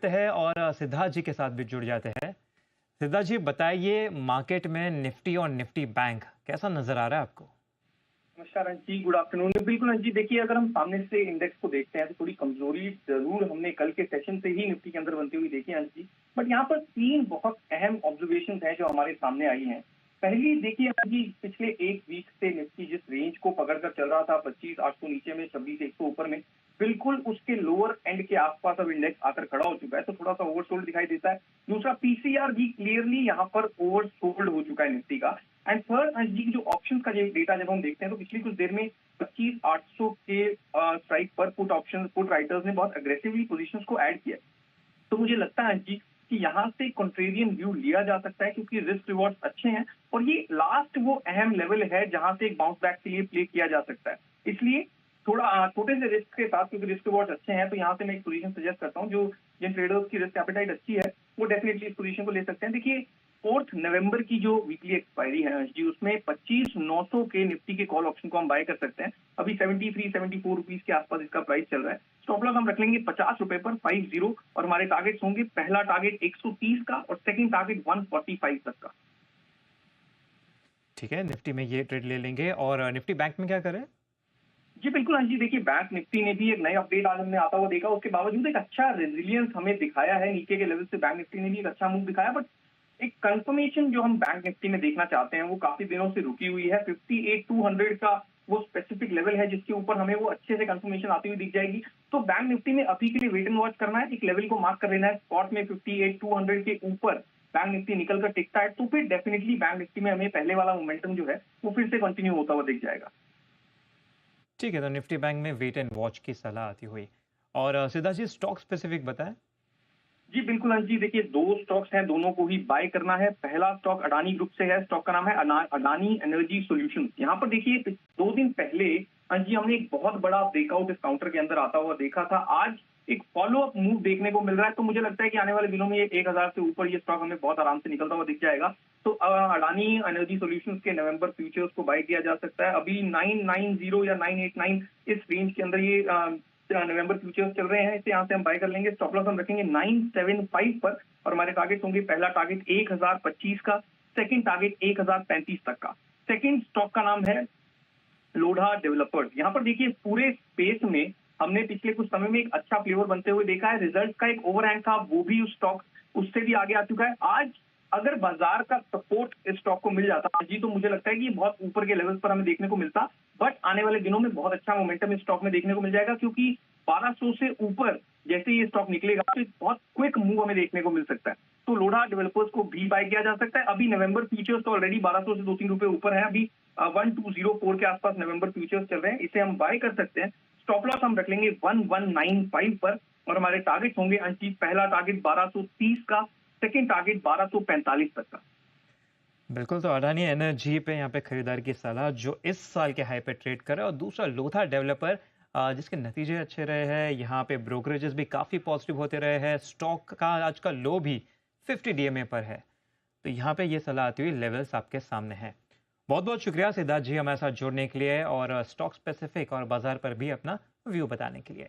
है और सिद्धार्थ जी के साथ भी जुड़ जाते हैं। सिद्धार्थ जी बताइए, मार्केट में निफ्टी और निफ्टी बैंक कैसा नजर आ रहा है आपको? नमस्कार अंशी, गुड आफ्टरनून। बिल्कुल अंशी, देखिए अगर हम सामने से इंडेक्स को देखते हैं तो थोड़ी कमजोरी जरूर हमने कल के सेशन से ही निफ्टी के अंदर बनती हुई देखी है अंशी। बट यहाँ पर तीन बहुत अहम ऑब्जर्वेशन हैं जो हमारे सामने आई हैं। पहली देखिए अंशी, पिछले एक वीक से निफ्टी जिस रेंज को पकड़कर चल रहा था 25,800 नीचे में, 26,100 ऊपर में, बिल्कुल उसके लोअर एंड के आसपास अब इंडेक्स आकर खड़ा हो चुका है, तो थोड़ा सा ओवरसोल्ड दिखाई देता है। दूसरा, पीसीआर भी क्लियरली यहाँ पर ओवरसोल्ड हो चुका है निफ्टी का। एंड थर्ड अंशी, की जो ऑप्शन का डेटा जब हम देखते हैं तो पिछली कुछ देर में 25,800 के स्ट्राइक पर पुट राइटर्स ने बहुत अग्रेसिवली पोजीशंस को ऐड किया। तो मुझे लगता है जी कि यहाँ से कॉन्ट्रेरियन व्यू लिया जा सकता है क्योंकि रिस्क रिवॉर्ड अच्छे हैं और ये लास्ट वो अहम लेवल है जहां से एक बाउंस बैक के लिए प्ले किया जा सकता है। इसलिए थोड़ा छोटे से रिस्क के साथ, क्योंकि रिस्क रिवॉर्ड अच्छे हैं, तो यहाँ से मैं एक पोजीशन सजेस्ट करता हूँ। जो जिन ट्रेडर्स की रिस्क एपेटाइट अच्छी है वो डेफिनेटली इस पोजीशन को ले सकते हैं। देखिए 4 नवंबर की जो वीकली एक्सपायरी है जी, उसमें 25,900 के निफ्टी के कॉल ऑप्शन को हम बाय कर सकते हैं। अभी 73-74 रुपीज के आसपास इसका प्राइस चल रहा है। स्टॉप लॉस हम रख लेंगे 50 रुपए पर 50, और हमारे टारगेट्स होंगे पहला टारगेट 130 का और सेकंड टारगेट 145 तक का। ठीक है, निफ्टी में ये ट्रेड ले लेंगे और निफ्टी बैंक में क्या करें? जी बिल्कुल हाँ जी, देखिए बैंक निफ्टी ने भी एक नई अपडेट आज हमने आता हुआ देखा। उसके बावजूद एक अच्छा रेजिलियंस हमें दिखाया है नीचे के लेवल से। बैंक निफ्टी ने भी एक अच्छा मूव दिखाया, बट एक कंफर्मेशन जो हम बैंक निफ्टी में देखना चाहते हैं वो काफी दिनों से रुकी हुई है। 58,200 का वो स्पेसिफिक लेवल है जिसके ऊपर हमें वो अच्छे से कंफर्मेशन आती हुई दिख जाएगी। तो बैंक निफ्टी में अभी के लिए वेट एंड वॉच करना है, एक लेवल को मार्क कर लेना है। स्पॉट में 58,200 के ऊपर बैंक निफ्टी निकल कर टिकता है तो फिर डेफिनेटली बैंक निफ्टी में हमें पहले वाला मोमेंटम जो है वो फिर से कंटिन्यू होता हुआ दिख जाएगा। ठीक है, तो निफ्टी बैंक में वेट एंड वॉच की सलाह आती हुई। और सिद्धार्थ जी स्टॉक स्पेसिफिक बताएं। जी बिल्कुल अंश जी, देखिए दो स्टॉक्स हैं, दोनों को ही बाय करना है। पहला स्टॉक अडानी ग्रुप से है, स्टॉक का नाम है अडानी एनर्जी सॉल्यूशंस। यहाँ पर देखिए 2 दिन पहले अंश जी हमने एक बहुत बड़ा ब्रेकआउट इस काउंटर के अंदर आता हुआ देखा था। आज एक फॉलो अप मूव देखने को मिल रहा है, तो मुझे लगता है कि आने वाले दिनों में ये 1,000 से ऊपर ये स्टॉक हमें बहुत आराम से निकलता हुआ दिख जाएगा। तो अडानी एनर्जी सॉल्यूशंस के नवंबर फ्यूचर्स को बाय किया जा सकता है। अभी 990 या 989 इस रेंज के अंदर ये नवंबर फ्यूचर्स चल रहे हैं, इसे यहाँ से हम बाय कर लेंगे। स्टॉप लॉस हम रखेंगे 975 पर और हमारे टारगेट होंगे पहला टारगेट 1,025 का, सेकंड टारगेट 1,035 तक का। सेकंड स्टॉक का नाम है लोढ़ा डेवलपर्स। यहाँ पर देखिए पूरे स्पेस में हमने पिछले कुछ समय में एक अच्छा फ्लेवर बनते हुए देखा है। रिजल्ट का एक ओवरहैंग था, वो भी उस स्टॉक उससे भी आगे आ चुका है। आज अगर बाजार का सपोर्ट इस स्टॉक को मिल जाता जी, तो मुझे लगता है कि बहुत ऊपर के लेवल्स पर हमें देखने को मिलता। बट आने वाले दिनों में बहुत अच्छा मोमेंटम इस स्टॉक में देखने को मिल जाएगा, क्योंकि 1200 से ऊपर जैसे ये स्टॉक निकलेगा तो बहुत क्विक मूव हमें देखने को मिल सकता है। तो लोढ़ा डेवलपर्स को भी बाय किया जा सकता है। अभी नवंबर फ्यूचर्स तो ऑलरेडी 1200 से 2-3 रुपए ऊपर है। अभी 1204 के आसपास नवंबर फ्यूचर्स चल रहे हैं, इसे हम बाय कर सकते हैं। स्टॉप लॉस हम रख लेंगे 1195 पर और हमारे टारगेट होंगे अंशी, पहला टारगेट 1230 का, सेकंड टारगेट 1245 तक का। बिल्कुल, तो अडानी एनर्जी पे यहाँ पे खरीदारी की सलाह जो इस साल के हाई पे ट्रेड कर रहा है। और दूसरा लोथा डेवलपर जिसके नतीजे अच्छे रहे हैं, यहाँ पे ब्रोकरेजेस भी काफ़ी पॉजिटिव होते रहे हैं। स्टॉक का आज का लो भी 50 डीएमए पर है। तो यहाँ पे ये सलाह आती हुई लेवल्स आपके सामने हैं। बहुत बहुत शुक्रिया सिद्धार्थ जी हमारे साथ जुड़ने के लिए और स्टॉक स्पेसिफिक और बाजार पर भी अपना व्यू बताने के लिए।